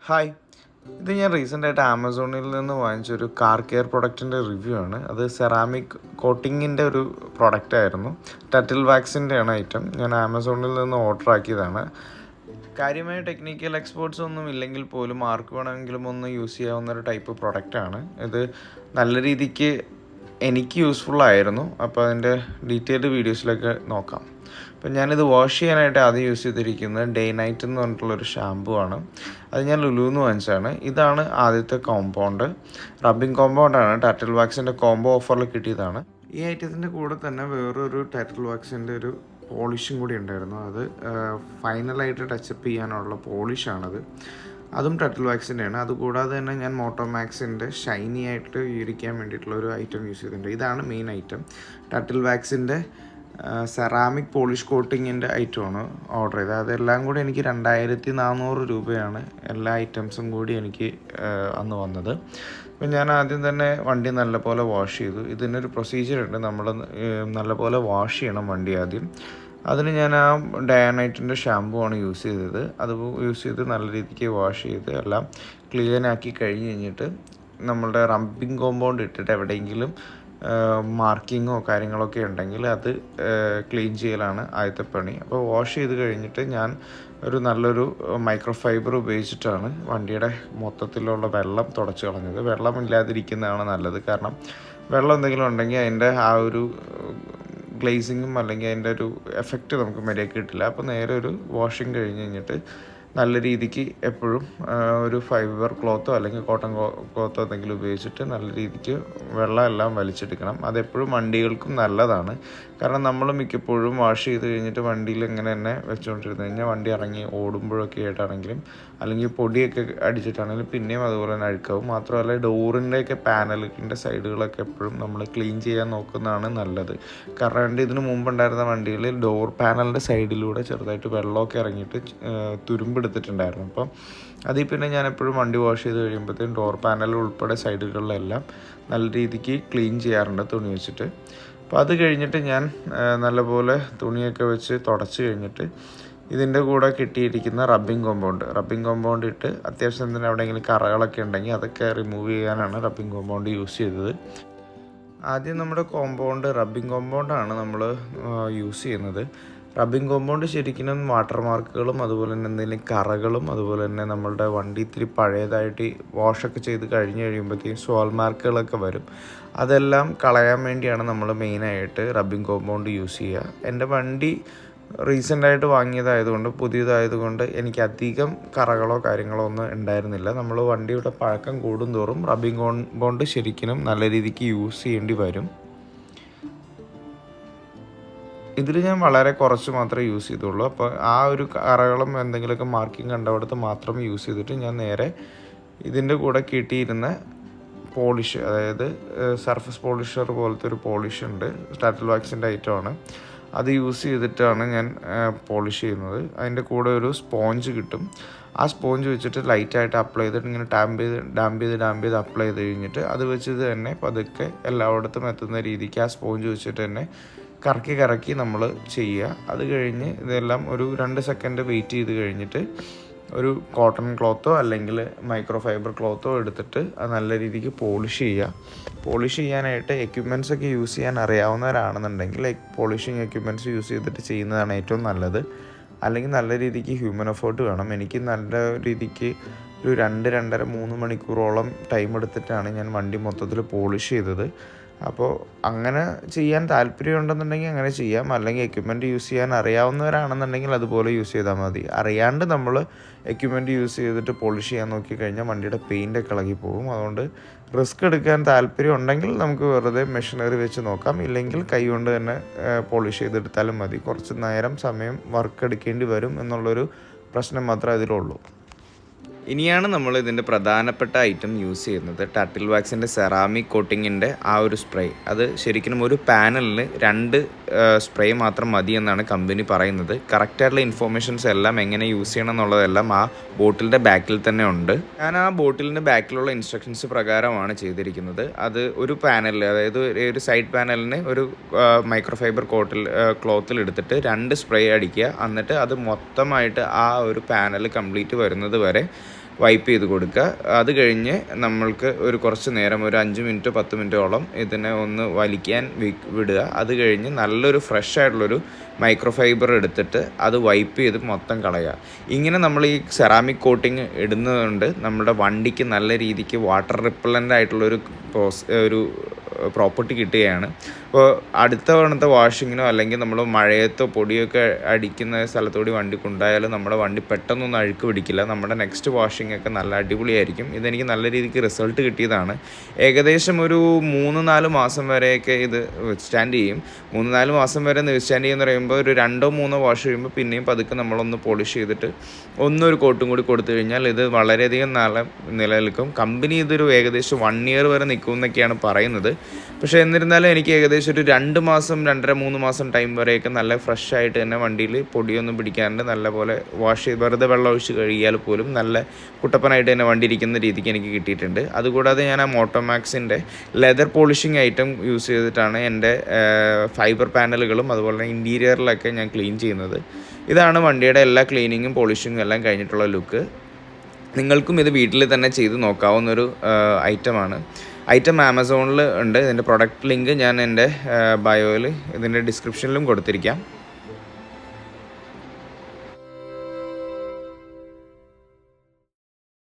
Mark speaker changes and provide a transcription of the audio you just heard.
Speaker 1: Hi, ഇത് ഞാൻ റീസെൻ്റായിട്ട് ആമസോണിൽ നിന്ന് വാങ്ങിച്ചൊരു കാർ കെയർ പ്രൊഡക്റ്റിൻ്റെ റിവ്യൂ ആണ്. അത് സെറാമിക് കോട്ടിങ്ങിൻ്റെ ഒരു പ്രൊഡക്റ്റായിരുന്നു. ടട്ടിൽ വാക്സിൻ്റെയാണ് ഐറ്റം. ഞാൻ ആമസോണിൽ നിന്ന് ഓർഡർ ആക്കിയതാണ്. കാര്യമായ ടെക്നിക്കൽ എക്സ്പേർട്സ് ഒന്നും ഇല്ലെങ്കിൽ പോലും ആർക്ക് വേണമെങ്കിലും ഒന്ന് യൂസ് ചെയ്യാവുന്ന ഒരു ടൈപ്പ് പ്രൊഡക്റ്റാണ് ഇത്. നല്ല രീതിക്ക് എനിക്ക് യൂസ്ഫുള്ളായിരുന്നു. അപ്പോൾ അതിൻ്റെ ഡീറ്റെയിൽഡ് വീഡിയോസിലേക്ക് നോക്കാം. അപ്പം ഞാനിത് വാഷ് ചെയ്യാനായിട്ട് ആദ്യം യൂസ് ചെയ്തിരിക്കുന്നത് ഡേ നൈറ്റ് എന്ന് പറഞ്ഞിട്ടുള്ളൊരു ഷാമ്പു ആണ്. അത് ഞാൻ ലുലുന്ന് വാങ്ങിച്ചതാണ്. ഇതാണ് ആദ്യത്തെ കോമ്പൗണ്ട്. റബ്ബിംഗ് കോമ്പൗണ്ടാണ്. ടർട്ടിൽ വാക്സിൻ്റെ കോംബോ ഓഫറിൽ കിട്ടിയതാണ്. ഈ ഐറ്റത്തിൻ്റെ കൂടെ തന്നെ വേറൊരു ടർട്ടിൽ വാക്സിൻ്റെ ഒരു പോളിഷും കൂടി ഉണ്ടായിരുന്നു. അത് ഫൈനലായിട്ട് ടച്ചപ്പ് ചെയ്യാനുള്ള പോളിഷാണത്. അതും ടർട്ടിൽ വാക്സിൻ്റെയാണ്. അതുകൂടാതെ തന്നെ ഞാൻ മോട്ടോമാക്സിൻ്റെ ഷൈനി ആയിട്ട് ഇരിക്കാൻ വേണ്ടിയിട്ടുള്ള ഒരു ഐറ്റം യൂസ് ചെയ്തിട്ടുണ്ട്. ഇതാണ് മെയിൻ ഐറ്റം. ടർട്ടിൽ വാക്സിൻ്റെ സെറാമിക് പോളിഷ് കോട്ടിങ്ങിൻ്റെ ഐറ്റമാണ് ഓർഡർ ചെയ്തത്. അതെല്ലാം കൂടി എനിക്ക് 2400 രൂപയാണ് എല്ലാ ഐറ്റംസും കൂടി എനിക്ക് അന്ന് വന്നത്. അപ്പം ഞാൻ ആദ്യം തന്നെ വണ്ടി നല്ലപോലെ വാഷ് ചെയ്തു. ഇതിനൊരു പ്രൊസീജിയർ ഉണ്ട്. നമ്മൾ നല്ലപോലെ വാഷ് ചെയ്യണം വണ്ടി ആദ്യം. അതിന് ഞാൻ ആ ഡേ നൈറ്റിൻ്റെ ഷാമ്പു ആണ് യൂസ് ചെയ്തത്. അത് യൂസ് ചെയ്ത് നല്ല രീതിക്ക് വാഷ് ചെയ്ത് എല്ലാം ക്ലീനാക്കി കഴിഞ്ഞിട്ട് നമ്മളുടെ റബ്ബിംഗ് കോമ്പൗണ്ട് ഇട്ടിട്ട് എവിടെയെങ്കിലും മാർക്കിങ്ങോ കാര്യങ്ങളൊക്കെ ഉണ്ടെങ്കിൽ അത് ക്ലീൻ ചെയ്യലാണ് ആദ്യത്തെ പണി. അപ്പോൾ വാഷ് ചെയ്ത് കഴിഞ്ഞിട്ട് ഞാൻ നല്ലൊരു മൈക്രോ ഫൈബർ ഉപയോഗിച്ചിട്ടാണ് വണ്ടിയുടെ മൊത്തത്തിലുള്ള വെള്ളം തുടച്ച് കളഞ്ഞത്. വെള്ളം ഇല്ലാതിരിക്കുന്നതാണ് നല്ലത്. കാരണം വെള്ളം എന്തെങ്കിലും ഉണ്ടെങ്കിൽ അതിൻ്റെ ആ ഒരു ഗ്ലേസിങ്ങും അല്ലെങ്കിൽ അതിൻ്റെ ഒരു എഫക്റ്റ് നമുക്ക് മര്യാദയ്ക്ക് കിട്ടില്ല. അപ്പോൾ നേരെ ഒരു വാഷിങ് കഴിഞ്ഞിട്ട് നല്ല രീതിക്ക് എപ്പോഴും ഒരു ഫൈബർ ക്ലോത്തോ അല്ലെങ്കിൽ കോട്ടൺ ക്ലോത്തോ എന്തെങ്കിലും ഉപയോഗിച്ചിട്ട് നല്ല രീതിക്ക് വെള്ളമെല്ലാം വലിച്ചെടുക്കണം. അതെപ്പോഴും വണ്ടികൾക്കും നല്ലതാണ്. കാരണം നമ്മൾ മിക്കപ്പോഴും വാഷ് ചെയ്ത് കഴിഞ്ഞിട്ട് വണ്ടിയിൽ ഇങ്ങനെ തന്നെ വെച്ചുകൊണ്ടിരുന്നു കഴിഞ്ഞാൽ വണ്ടി ഇറങ്ങി ഓടുമ്പോഴൊക്കെ ആയിട്ടാണെങ്കിലും അല്ലെങ്കിൽ പൊടിയൊക്കെ അടിച്ചിട്ടാണെങ്കിലും പിന്നെയും അതുപോലെ തന്നെ അഴുക്കാവും. മാത്രമല്ല ഡോറിൻ്റെയൊക്കെ പാനലിൻ്റെ സൈഡുകളൊക്കെ എപ്പോഴും നമ്മൾ ക്ലീൻ ചെയ്യാൻ നോക്കുന്നതാണ് നല്ലത്. കാരണം ഇതിന് മുമ്പുണ്ടായിരുന്ന വണ്ടികളിൽ ഡോർ പാനലിൻ്റെ സൈഡിലൂടെ ചെറുതായിട്ട് വെള്ളമൊക്കെ ഇറങ്ങിയിട്ട് തുരുമ്പെടുത്തിട്ടുണ്ടായിരുന്നു. അപ്പം അതിൽ പിന്നെ ഞാൻ എപ്പോഴും വണ്ടി വാഷ് ചെയ്ത് കഴിയുമ്പോഴത്തേക്കും ഡോർ പാനൽ ഉൾപ്പെടെ സൈഡുകളിലെല്ലാം നല്ല രീതിക്ക് ക്ലീൻ ചെയ്യാറുണ്ട് തുണി വെച്ചിട്ട്. അപ്പോൾ അത് കഴിഞ്ഞിട്ട് ഞാൻ നല്ലപോലെ തുണിയൊക്കെ വെച്ച് തുടച്ച് കഴിഞ്ഞിട്ട് ഇതിൻ്റെ കൂടെ കിട്ടിയിരിക്കുന്ന റബ്ബിംഗ് കോമ്പൗണ്ട് ഇട്ട് അത്യാവശ്യം തന്നെ എവിടെയെങ്കിലും കറകളൊക്കെ ഉണ്ടെങ്കിൽ അതൊക്കെ റിമൂവ് ചെയ്യാനാണ് റബ്ബിംഗ് കോമ്പൗണ്ട് യൂസ് ചെയ്തത്. ആദ്യം നമ്മുടെ റബ്ബിംഗ് കോമ്പൗണ്ടാണ് നമ്മൾ യൂസ് ചെയ്യുന്നത്. റബ്ബിംഗ് കോമ്പൗണ്ട് ശരിക്കും വാട്ടർ മാർക്കുകളും അതുപോലെ തന്നെ എന്തെങ്കിലും കറകളും അതുപോലെ തന്നെ നമ്മളുടെ വണ്ടി ഇത്തിരി പഴയതായിട്ട് വാഷൊക്കെ ചെയ്ത് കഴിയുമ്പോഴത്തേക്കും സോൾ മാർക്കുകളൊക്കെ വരും. അതെല്ലാം കളയാൻ വേണ്ടിയാണ് നമ്മൾ മെയിനായിട്ട് റബ്ബിംഗ് കോമ്പൗണ്ട് യൂസ് ചെയ്യുക. എൻ്റെ വണ്ടി റീസെൻ്റായിട്ട് വാങ്ങിയതായതുകൊണ്ട് പുതിയതായതുകൊണ്ട് എനിക്ക് അധികം കറകളോ കാര്യങ്ങളോ ഒന്നും ഉണ്ടായിരുന്നില്ല. നമ്മൾ വണ്ടിയുടെ പഴക്കം കൂടുന്തോറും റബ്ബിംഗ് കോമ്പൗണ്ട് ശരിക്കും നല്ല രീതിക്ക് യൂസ് ചെയ്യേണ്ടി വരും. ഇതിൽ ഞാൻ വളരെ കുറച്ച് മാത്രമേ യൂസ് ചെയ്തുള്ളൂ. അപ്പോൾ ആ ഒരു കറകളും എന്തെങ്കിലുമൊക്കെ മാർക്കിങ് കണ്ടവിടത്ത് മാത്രം യൂസ് ചെയ്തിട്ട് ഞാൻ നേരെ ഇതിൻ്റെ കൂടെ കിട്ടിയിരുന്ന പോളിഷ്, അതായത് സർഫസ് പോളിഷർ പോലത്തെ ഒരു പോളിഷ് ഉണ്ട്. ടർട്ടിൽ വാക്സിൻ്റെ ഐറ്റമാണ്. അത് യൂസ് ചെയ്തിട്ടാണ് ഞാൻ പോളിഷ് ചെയ്യുന്നത്. അതിൻ്റെ കൂടെ ഒരു സ്പോഞ്ച് കിട്ടും. ആ സ്പോഞ്ച് വെച്ചിട്ട് ലൈറ്റായിട്ട് അപ്ലൈ ചെയ്തിട്ട് ഇങ്ങനെ ഡാമ്പ് ചെയ്ത് അപ്ലൈ ചെയ്ത് കഴിഞ്ഞിട്ട് അത് വെച്ചിട്ട് തന്നെ പതുക്കെ എല്ലായിടത്തും എത്തുന്ന രീതിക്ക് ആ സ്പോഞ്ച് വെച്ചിട്ട് തന്നെ കറക്കി നമ്മൾ ചെയ്യുക. അത് കഴിഞ്ഞ് ഇതെല്ലാം ഒരു 2 സെക്കൻഡ് വെയിറ്റ് ചെയ്ത് കഴിഞ്ഞിട്ട് ഒരു കോട്ടൺ ക്ലോത്തോ അല്ലെങ്കിൽ മൈക്രോ ഫൈബർ ക്ലോത്തോ എടുത്തിട്ട് അത് നല്ല രീതിക്ക് പോളിഷ് ചെയ്യാനായിട്ട് എക്യുപ്മെൻറ്റ്സൊക്കെ യൂസ് ചെയ്യാൻ അറിയാവുന്നവരാണെന്നുണ്ടെങ്കിൽ പോളിഷിങ് എക്യുപ്മെൻറ്റ്സ് യൂസ് ചെയ്തിട്ട് ചെയ്യുന്നതാണ് ഏറ്റവും നല്ലത്. അല്ലെങ്കിൽ നല്ല രീതിക്ക് ഹ്യൂമൻ എഫേർട്ട് വേണം. എനിക്ക് നല്ല രീതിക്ക് ഒരു 2-2.5-3 മണിക്കൂറോളം ടൈം എടുത്തിട്ടാണ് ഞാൻ വണ്ടി മൊത്തത്തിൽ പോളിഷ് ചെയ്തത്. അപ്പോൾ അങ്ങനെ ചെയ്യാൻ താല്പര്യമുണ്ടെന്നുണ്ടെങ്കിൽ അങ്ങനെ ചെയ്യാം. അല്ലെങ്കിൽ എക്യുപ്മെൻറ്റ് യൂസ് ചെയ്യാൻ അറിയാവുന്നവരാണെന്നുണ്ടെങ്കിൽ അതുപോലെ യൂസ് ചെയ്താൽ മതി. അറിയാണ്ട് നമ്മൾ എക്യുപ്മെൻറ്റ് യൂസ് ചെയ്തിട്ട് പോളിഷ് ചെയ്യാൻ നോക്കിക്കഴിഞ്ഞാൽ വണ്ടിയുടെ പെയിൻ്റൊക്കെ ഇളകി പോകും. അതുകൊണ്ട് റിസ്ക് എടുക്കാൻ താല്പര്യം ഉണ്ടെങ്കിൽ നമുക്ക് വെറുതെ മെഷീനറി വെച്ച് നോക്കാം. ഇല്ലെങ്കിൽ കൈ കൊണ്ട് തന്നെ പോളിഷ് ചെയ്തെടുത്താലും മതി. കുറച്ച് നേരം സമയം വർക്ക് എടുക്കേണ്ടി വരും എന്നുള്ളൊരു പ്രശ്നം മാത്രമേ അതിലുള്ളൂ. ഇനിയാണ് നമ്മൾ ഇതിൻ്റെ പ്രധാനപ്പെട്ട ഐറ്റം യൂസ് ചെയ്യുന്നത്. ടർട്ടിൽ വാക്സിൻ്റെ സെറാമിക് കോട്ടിങ്ങിൻ്റെ ആ ഒരു സ്പ്രേ. അത് ശരിക്കും ഒരു പാനലിന് 2 സ്പ്രേ മാത്രം മതി എന്നാണ് കമ്പനി പറയുന്നത്. കറക്റ്റായിട്ടുള്ള ഇൻഫോർമേഷൻസ് എല്ലാം എങ്ങനെ യൂസ് ചെയ്യണം എന്നുള്ളതെല്ലാം ആ ബോട്ടിലിൻ്റെ ബാക്കിൽ തന്നെ ഉണ്ട്. ഞാൻ ആ ബോട്ടിലിൻ്റെ ബാക്കിലുള്ള ഇൻസ്ട്രക്ഷൻസ് പ്രകാരമാണ് ചെയ്തിരിക്കുന്നത്. അത് ഒരു പാനലിൽ, അതായത് ഒരു സൈഡ് പാനലിന് ഒരു മൈക്രോ ഫൈബർ ക്ലോത്തിൽ എടുത്തിട്ട് 2 സ്പ്രേ അടിക്കുക. എന്നിട്ട് അത് മൊത്തമായിട്ട് ആ ഒരു പാനൽ കംപ്ലീറ്റ് വരുന്നത് വരെ വൈപ്പ് ചെയ്ത് കൊടുക്കുക. അത് കഴിഞ്ഞ് നമ്മൾക്ക് ഒരു കുറച്ച് നേരം ഒരു 5 മിനിറ്റ് 10 മിനിറ്റോളം ഇതിനെ ഒന്ന് വലിക്കാൻ വിടുക. അത് കഴിഞ്ഞ് നല്ലൊരു ഫ്രഷ് ആയിട്ടുള്ളൊരു മൈക്രോ ഫൈബർ എടുത്തിട്ട് അത് വൈപ്പ് ചെയ്ത് മൊത്തം കളയുക. ഇങ്ങനെ നമ്മൾ ഈ സെറാമിക് കോട്ടിങ് ഇടുന്നതുകൊണ്ട് നമ്മുടെ വണ്ടിക്ക് നല്ല രീതിക്ക് വാട്ടർ റിപ്പല്ലൻ്റ് ആയിട്ടുള്ളൊരു പ്രോപ്പർട്ടി കിട്ടുകയാണ്. അപ്പോൾ അടുത്ത തവണത്തെ വാഷിങ്ങിനോ അല്ലെങ്കിൽ നമ്മൾ മഴയത്തോ പൊടിയൊക്കെ അടിക്കുന്ന സ്ഥലത്തോടി വണ്ടി കൊണ്ടുപോയാലും നമ്മുടെ വണ്ടി പെട്ടെന്നൊന്നും അഴുക്ക് പിടിക്കില്ല. നമ്മുടെ നെക്സ്റ്റ് വാഷിംഗ് ഒക്കെ നല്ല അടിപൊളിയായിരിക്കും. ഇതെനിക്ക് നല്ല രീതിക്ക് റിസൾട്ട് കിട്ടിയതാണ്. ഏകദേശം ഒരു 3-4 മാസം വരെയൊക്കെ ഇത് വിത്ത്സ്റ്റാൻഡ് ചെയ്യും. 3-4 മാസം വരെ വിത്ത്സ്റ്റാൻഡ് ചെയ്യുമെന്ന് പറയുമ്പോൾ ഒരു 2-3 വാഷ് കഴിയുമ്പോൾ പിന്നെയും പതുക്കെ നമ്മളൊന്ന് പോളിഷ് ചെയ്തിട്ട് ഒന്നൊരു കോട്ടും കൂടി കൊടുത്തു കഴിഞ്ഞാൽ ഇത് വളരെയധികം നിലനിൽക്കും. കമ്പനി ഇതൊരു ഏകദേശം 1 ഇയർ വരെ നിൽക്കും എന്നൊക്കെയാണ് പറയുന്നത്. പക്ഷേ എന്നിരുന്നാലും എനിക്ക് ഏകദേശം ഒരു 2 മാസം 2.5-3 മാസം ടൈം വരെയൊക്കെ നല്ല ഫ്രഷ് ആയിട്ട് തന്നെ വണ്ടിയിൽ പൊടിയൊന്നും പിടിക്കാണ്ട് നല്ലപോലെ വാഷ് ചെയ്ത് വെറുതെ വെള്ളം ഒഴിച്ച് കഴുകിയാൽ പോലും നല്ല കുട്ടപ്പനായിട്ട് തന്നെ വണ്ടി ഇരിക്കുന്ന രീതിക്ക് എനിക്ക് കിട്ടിയിട്ടുണ്ട്. അതുകൂടാതെ ഞാൻ ആ മോട്ടോമാക്സിൻ്റെ ലെതർ പോളിഷിങ് ഐറ്റം യൂസ് ചെയ്തിട്ടാണ് എൻ്റെ ഫൈബർ പാനലുകളും അതുപോലെ തന്നെ ഇൻറ്റീരിയറിലൊക്കെ ഞാൻ ക്ലീൻ ചെയ്യുന്നത്. ഇതാണ് വണ്ടിയുടെ എല്ലാ ക്ലീനിങ്ങും പോളിഷിങ്ങും എല്ലാം കഴിഞ്ഞിട്ടുള്ള ലുക്ക്. നിങ്ങൾക്കും ഇത് വീട്ടിൽ തന്നെ ചെയ്ത് നോക്കാവുന്നൊരു ഐറ്റമാണ്. ഐറ്റം ആമസോണിൽ ഉണ്ട്. ഇതിൻ്റെ പ്രൊഡക്റ്റ് ലിങ്ക് ഞാൻ എൻ്റെ ബയോയിൽ ഇതിൻ്റെ ഡിസ്ക്രിപ്ഷനിലും കൊടുത്തിരിക്കാം.